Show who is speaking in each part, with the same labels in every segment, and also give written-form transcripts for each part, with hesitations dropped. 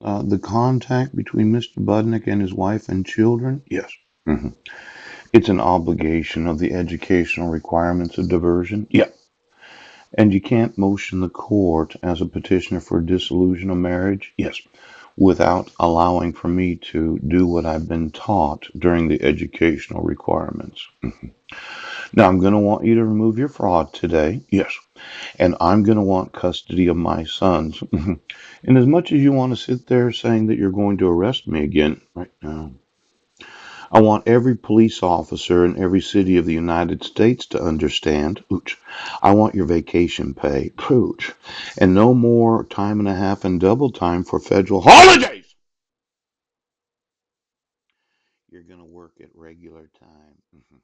Speaker 1: The contact between Mr. Budnick and his wife and children? Yes. hmm It's an obligation of the educational requirements of diversion? Yeah. And you can't motion the court as a petitioner for dissolution of marriage? Yes. Without allowing for me to do what I've been taught during the educational requirements. Now, I'm going to want you to remove your fraud today. Yes. And I'm going to want custody of my sons. And as much as you want to sit there saying that you're going to arrest me again right now, I want every police officer in every city of the United States to understand, ooch, I want your vacation pay, pooch, and no more time and a half and double time for federal holidays. You're going to work at regular time. Mhm.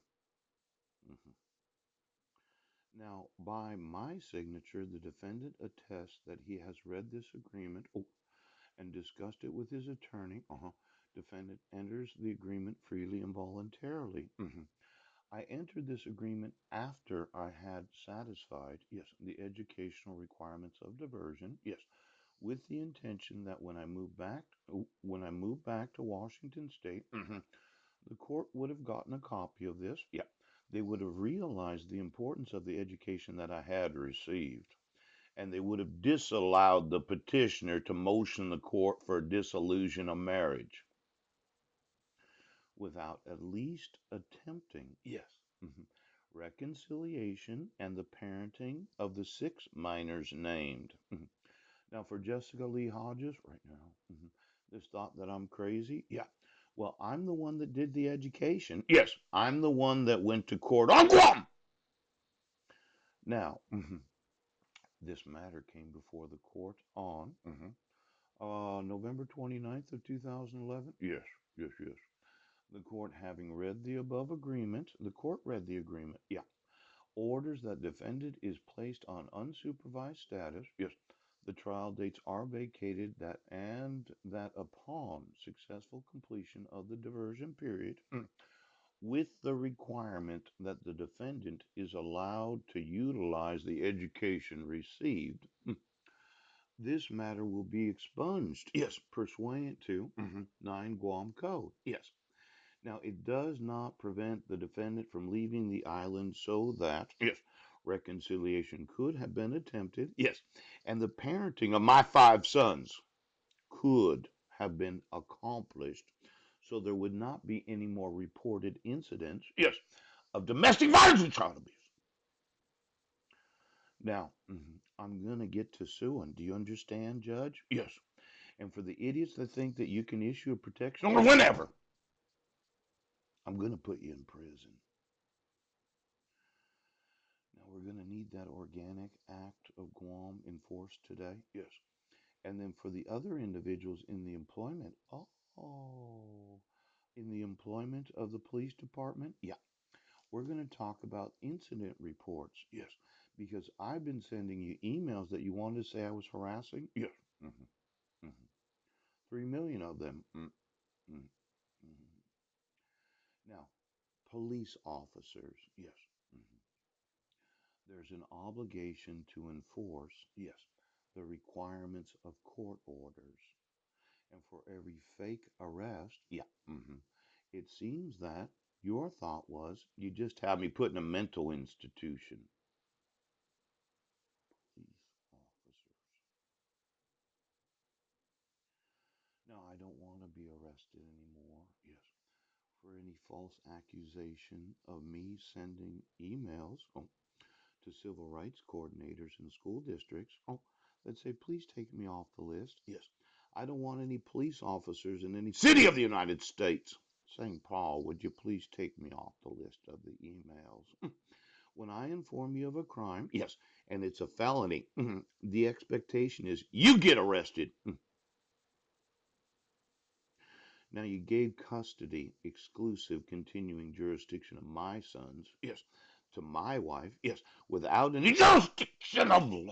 Speaker 1: Now, by my signature, the defendant attests that he has read this agreement and discussed it with his attorney. Defendant enters the agreement freely and voluntarily. I entered this agreement after I had satisfied, yes, the educational requirements of diversion, yes, with the intention that when I moved back to Washington State, the court would have gotten a copy of this. Yeah, they would have realized the importance of the education that I had received, and they would have disallowed the petitioner to motion the court for dissolution of marriage without at least attempting, yes, reconciliation and the parenting of the six minors named. Now, for Jessica Lee Hodges, right now, this thought that I'm crazy, yeah. Well, I'm the one that did the education. Yes, I'm the one that went to court on Guam. Now, this matter came before the court on November 29th of 2011. Yes, yes. The court having read the above agreement, the court read the agreement. Yeah. Orders that defendant is placed on unsupervised status. Yes. The trial dates are vacated that upon successful completion of the diversion period, with the requirement that the defendant is allowed to utilize the education received, this matter will be expunged. Yes, pursuant to 9 Guam Code. Yes. Now, it does not prevent the defendant from leaving the island so that, yes, reconciliation could have been attempted, yes, and the parenting of my 5 sons could have been accomplished so there would not be any more reported incidents, yes, of domestic violence and child abuse. Now, I'm going to get to suing. Do you understand, Judge? Yes. And for the idiots that think that you can issue a protection order whenever, I'm going to put you in prison. Now we're going to need that Organic Act of Guam enforced today. Yes. And then for the other individuals in the employment, in the employment of the police department, yeah, we're going to talk about incident reports. Yes. Because I've been sending you emails that you wanted to say I was harassing. Yes. hmm hmm 3 million of them. Mm-hmm. Now, police officers, yes. hmm There's an obligation to enforce, yes, the requirements of court orders. And for every fake arrest, yeah, it seems that your thought was you just have me put in a mental institution. Police officers. No, I don't want to be arrested anymore. Yes. For any false accusation of me sending emails to civil rights coordinators in school districts that say, please take me off the list. Yes. I don't want any police officers in any city of the United States saying, Paul, would you please take me off the list of the emails? When I inform you of a crime, yes, and it's a felony, the expectation is you get arrested. Now, you gave custody, exclusive continuing jurisdiction of my sons, yes, to my wife, yes, without any jurisdiction of law.